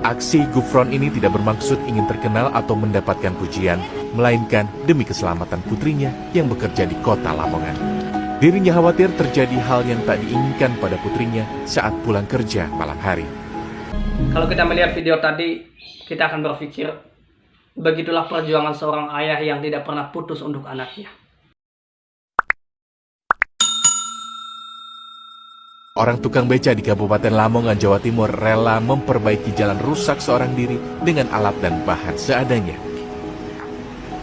Aksi Gufron ini tidak bermaksud ingin terkenal atau mendapatkan pujian, melainkan demi keselamatan putrinya yang bekerja di kota Lamongan. Dirinya khawatir terjadi hal yang tak diinginkan pada putrinya saat pulang kerja malam hari. Kalau kita melihat video tadi, kita akan berpikir, begitulah perjuangan seorang ayah yang tidak pernah putus untuk anaknya. Orang tukang beca di Kabupaten Lamongan, Jawa Timur rela memperbaiki jalan rusak seorang diri dengan alat dan bahan seadanya.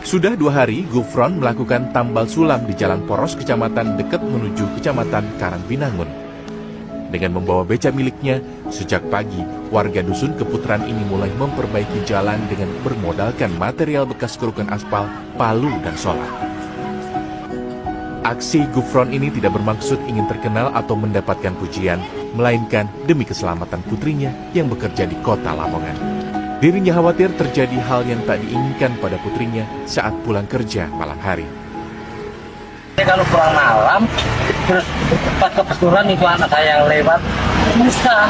Sudah 2 hari, Gufron melakukan tambal sulam di Jalan Poros Kecamatan dekat menuju Kecamatan Karangbinangun. Dengan membawa beca miliknya, sejak pagi, warga Dusun Keputaran ini mulai memperbaiki jalan dengan bermodalkan material bekas kerukan aspal, palu, dan solar. Aksi Gufron ini tidak bermaksud ingin terkenal atau mendapatkan pujian, melainkan demi keselamatan putrinya yang bekerja di kota Lamongan. Dirinya khawatir terjadi hal yang tak diinginkan pada putrinya saat pulang kerja malam hari. Kalau pulang malam, terus pas kebetulan itu anak saya yang lewat, susah.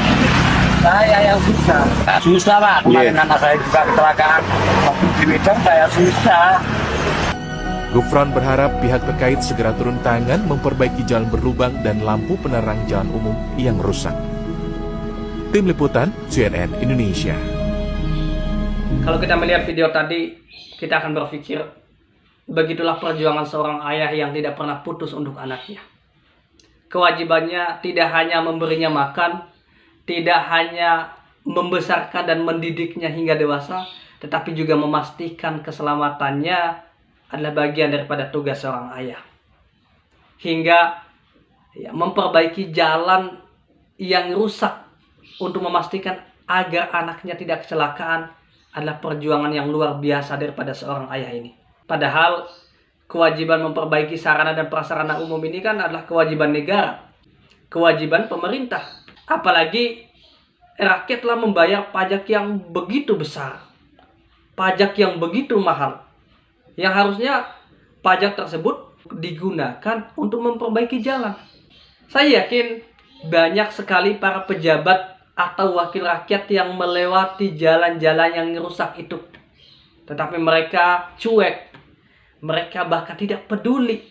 Saya yang susah. Susah Pak, kemarin anak saya juga kecelakaan. Waktu di Medan saya susah. Gufron berharap pihak terkait segera turun tangan memperbaiki jalan berlubang dan lampu penerang jalan umum yang rusak. Tim Liputan CNN Indonesia. Kalau kita melihat video tadi, kita akan berpikir, begitulah perjuangan seorang ayah yang tidak pernah putus untuk anaknya. Kewajibannya tidak hanya memberinya makan, tidak hanya membesarkan dan mendidiknya hingga dewasa, tetapi juga memastikan keselamatannya adalah bagian daripada tugas seorang ayah. Hingga memperbaiki jalan yang rusak untuk memastikan agar anaknya tidak kecelakaan adalah perjuangan yang luar biasa daripada seorang ayah ini. Padahal kewajiban memperbaiki sarana dan prasarana umum ini kan adalah kewajiban negara, kewajiban pemerintah. Apalagi rakyat telah membayar pajak yang begitu besar, pajak yang begitu mahal, yang harusnya pajak tersebut digunakan untuk memperbaiki jalan. Saya yakin banyak sekali para pejabat atau wakil rakyat yang melewati jalan-jalan yang rusak itu, tetapi mereka cuek, mereka bahkan tidak peduli,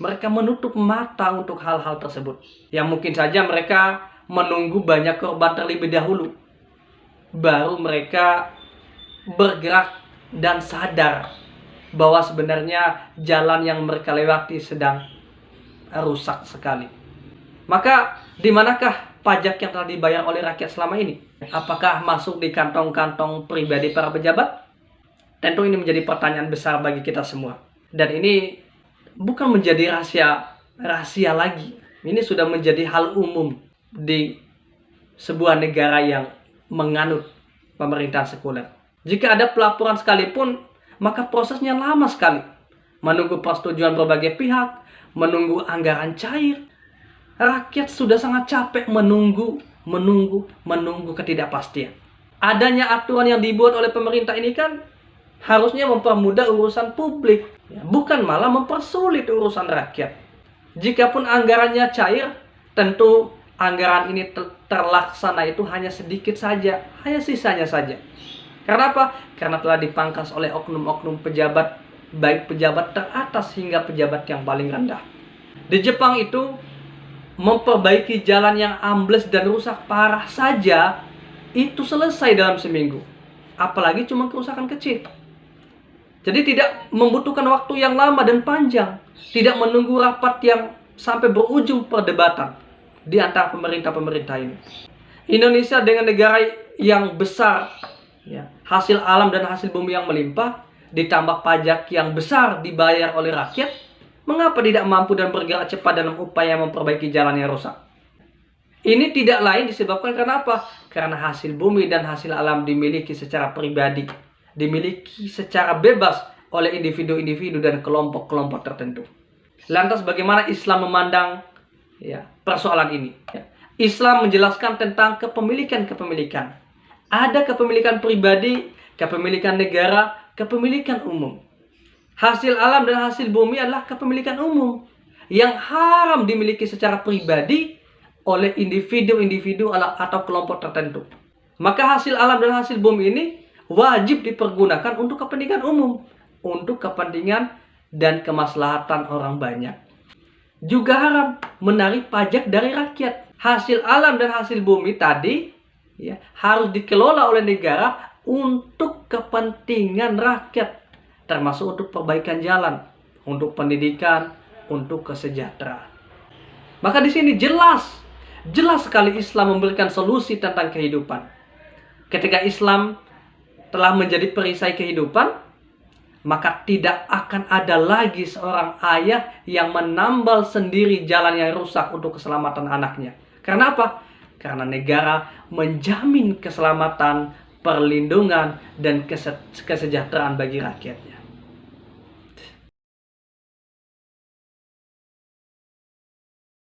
mereka menutup mata untuk hal-hal tersebut. Yang mungkin saja mereka menunggu banyak korban terlebih dahulu, baru mereka bergerak dan sadar bahwa sebenarnya jalan yang mereka lewati sedang rusak sekali. Maka di manakah pajak yang telah dibayar oleh rakyat selama ini? Apakah masuk di kantong-kantong pribadi para pejabat? Tentu ini menjadi pertanyaan besar bagi kita semua. Dan ini bukan menjadi rahasia lagi. Ini sudah menjadi hal umum di sebuah negara yang menganut pemerintahan sekuler. Jika ada pelaporan sekalipun, maka prosesnya lama sekali. Menunggu persetujuan berbagai pihak, menunggu anggaran cair. Rakyat sudah sangat capek menunggu ketidakpastian. Adanya aturan yang dibuat oleh pemerintah ini kan harusnya mempermudah urusan publik, bukan malah mempersulit urusan rakyat. Jikapun anggarannya cair, tentu anggaran ini terlaksana itu hanya sedikit saja, hanya sisanya saja. Karena apa? Karena telah dipangkas oleh oknum-oknum pejabat, baik pejabat teratas hingga pejabat yang paling rendah. Di Jepang itu, memperbaiki jalan yang ambles dan rusak parah saja, itu selesai dalam seminggu. Apalagi cuma kerusakan kecil. Jadi tidak membutuhkan waktu yang lama dan panjang. Tidak menunggu rapat yang sampai berujung perdebatan di antara pemerintah-pemerintah ini. Indonesia dengan negara yang besar, hasil alam dan hasil bumi yang melimpah, ditambah pajak yang besar dibayar oleh rakyat, mengapa tidak mampu dan bergerak cepat dalam upaya memperbaiki jalan yang rusak? Ini tidak lain disebabkan karena apa? Karena hasil bumi dan hasil alam dimiliki secara pribadi, dimiliki secara bebas oleh individu-individu dan kelompok-kelompok tertentu. Lantas bagaimana Islam memandang persoalan ini? Islam menjelaskan tentang kepemilikan. Ada kepemilikan pribadi, kepemilikan negara, kepemilikan umum. Hasil alam dan hasil bumi adalah kepemilikan umum yang haram dimiliki secara pribadi oleh individu-individu atau kelompok tertentu. Maka hasil alam dan hasil bumi ini wajib dipergunakan untuk kepentingan umum, untuk kepentingan dan kemaslahatan orang banyak. Juga haram menarik pajak dari rakyat. Hasil alam dan hasil bumi tadi ya, harus dikelola oleh negara untuk kepentingan rakyat, termasuk untuk perbaikan jalan, untuk pendidikan, untuk kesejahteraan. Maka di sini jelas sekali Islam memberikan solusi tentang kehidupan. Ketika Islam telah menjadi perisai kehidupan, maka tidak akan ada lagi seorang ayah yang menambal sendiri jalan yang rusak untuk keselamatan anaknya. Karena apa? Karena negara menjamin keselamatan, perlindungan, dan kesejahteraan bagi rakyatnya.